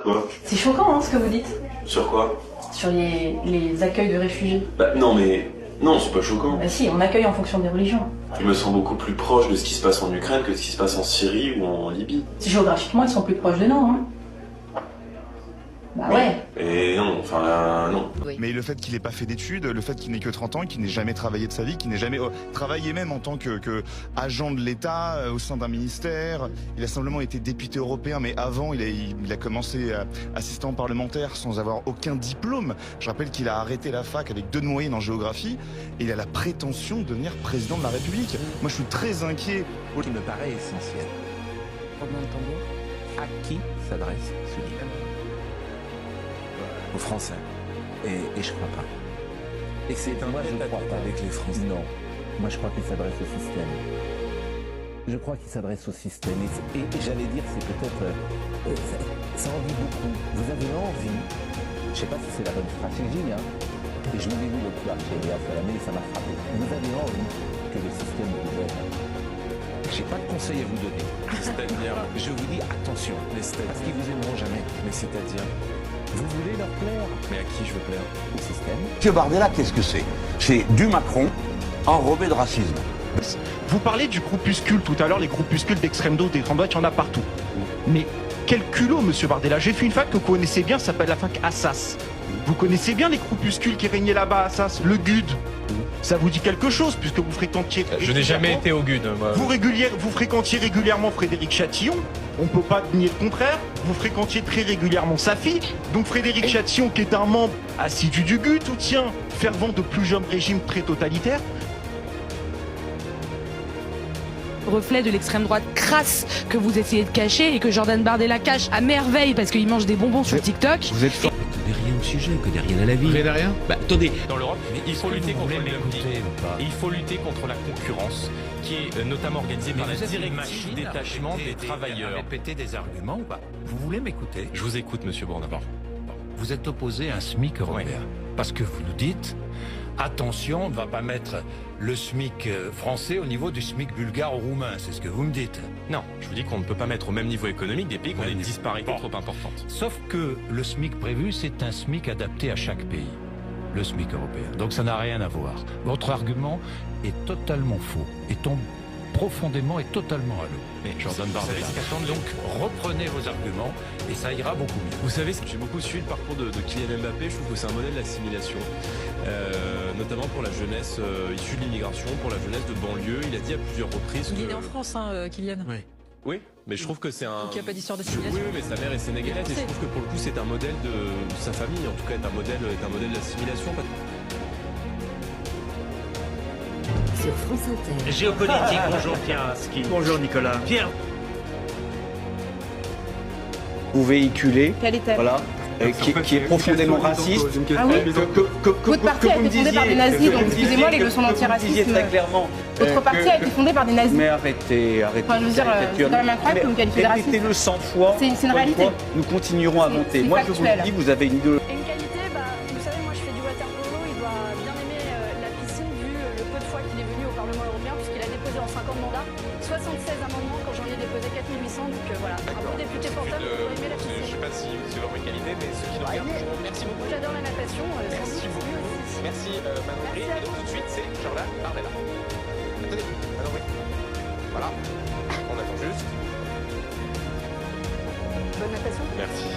Quoi? C'est choquant, hein, ce que vous dites. Sur quoi? Sur les accueils de réfugiés. Bah non mais... Non, c'est pas choquant. Bah si, on accueille en fonction des religions. Je me sens beaucoup plus proche de ce qui se passe en Ukraine que de ce qui se passe en Syrie ou en Libye. Géographiquement, ils sont plus proches de nous, hein. Bah ouais. Et non, enfin non. Oui. Mais le fait qu'il n'ait pas fait d'études, le fait qu'il n'ait que 30 ans, qu'il n'ait jamais travaillé de sa vie, qu'il n'ait jamais travaillé même en tant que agent de l'État au sein d'un ministère. Il a simplement été député européen, mais avant, il a commencé assistant parlementaire sans avoir aucun diplôme. Je rappelle qu'il a arrêté la fac avec 2 de moyenne en géographie et il a la prétention de devenir président de la République. Moi, je suis très inquiet. Ce qui me paraît essentiel. À qui s'adresse ce livre? Aux Français. Et je crois pas. Et c'est un Moi, je crois pas avec les Français. Non. Moi, je crois qu'il s'adresse au système. Je crois qu'il s'adresse au système. Et j'allais dire, c'est peut-être... ça en dit beaucoup. Vous avez envie, je sais pas si c'est la bonne stratégie, hein, et je me l'ai vu l'autre soir chez Léa Salamé, ça m'a frappé. Vous avez envie que le système vous aide. J'ai pas de conseil à vous donner. C'est-à-dire, je vous dis attention, parce qu'ils vous aimeront jamais. Mais c'est-à-dire, Vous voulez leur plaire mais à qui je veux plaire? au système. Monsieur Bardella, qu'est-ce que c'est? C'est du Macron enrobé de racisme. Vous parlez du groupuscule tout à l'heure, les groupuscules d'extrême droite, d'extrême droite, il y en a partout. Mais quel culot, monsieur Bardella. J'ai fait une fac que vous connaissez bien, ça s'appelle la fac Assas. Vous connaissez bien les groupuscules qui régnaient là-bas à Assas, le GUD. Ça vous dit quelque chose, puisque vous fréquentiez... Je n'ai jamais été au GUD, moi. Vous fréquentiez régulièrement Frédéric Chatillon, on peut pas nier le contraire. Vous fréquentiez très régulièrement sa fille. Donc Frédéric Chatillon, qui est un membre assidu du GUD, soutien fervent de plus jeune régime très totalitaire. Reflet de l'extrême droite crasse que vous essayez de cacher et que Jordan Bardella cache à merveille parce qu'il mange des bonbons sur TikTok. Vous êtes fort. Je connais rien au sujet, je connais rien à la vie. Vous connaissez rien? Bah attendez. Dans l'Europe, il faut lutter contre le dumping. Et il faut lutter contre la concurrence, qui est notamment organisée par la directive détachement des travailleurs. Répéter des arguments ou pas? Vous voulez m'écouter? Je vous écoute, monsieur Bourdin. Vous êtes opposé à un SMIC européen. Oui. Parce que vous nous dites, attention, on ne va pas mettre le SMIC français au niveau du SMIC bulgare ou roumain. C'est ce que vous me dites. Non, je vous dis qu'on ne peut pas mettre au même niveau économique des pays qui ont des disparités trop importantes. Sauf que le SMIC prévu, c'est un SMIC adapté à chaque pays. Le SMIC européen. Donc ça n'a rien à voir. Votre argument est totalement faux et tombe profondément et totalement à l'eau. Mais Jordan Bardella. Donc reprenez vos arguments et ça ira beaucoup mieux. Vous savez, j'ai beaucoup suivi le parcours de Kylian Mbappé. Je trouve que c'est un modèle d'assimilation, notamment pour la jeunesse issue de l'immigration, pour la jeunesse de banlieue. Il a dit à plusieurs reprises Il est né en France, hein, Kylian. Oui, mais je trouve que c'est un... Donc il n'y a pas d'histoire d'assimilation. Oui, mais sa mère est sénégalaise et je trouve que pour le coup c'est un modèle de sa famille, en tout cas est un modèle d'assimilation. Sur France Inter. Géopolitique, bonjour Pierre Aski. Bonjour Nicolas. Pierre. Vous véhiculez, Quelle est-elle? voilà, qui est profondément raciste. Ah oui. Votre parti a été fondé par des nazis, donc excusez-moi, les leçons d'antiracisme. Très clairement. Votre parti a été fondé par des nazis. Mais arrêtez. Enfin, je veux dire, c'est quand même incroyable que vous me qualifiez de raciste. Répétez-le 100 fois. C'est une réalité. Nous continuerons à monter. C'est Moi, je vous factuel. le dis, vous avez une idéologie. Et une qualité, vous savez, moi je fais du water polo, il doit bien aimer la piscine vu le peu de fois qu'il est venu au Parlement européen, puisqu'il a déposé en 5 ans de mandat 76 amendements quand j'en ai déposé 4800, donc voilà, un bon député portable pour aimer la piscine. Je sais pas si c'est vraiment une qualité, mais ce qui nous regarde, merci beaucoup. J'adore la natation. Merci beaucoup. Merci Manon. Et donc tout de suite, c'est Jordan Bardella. Attendez, alors oui. Voilà, on attend juste. Bonne natation. Merci.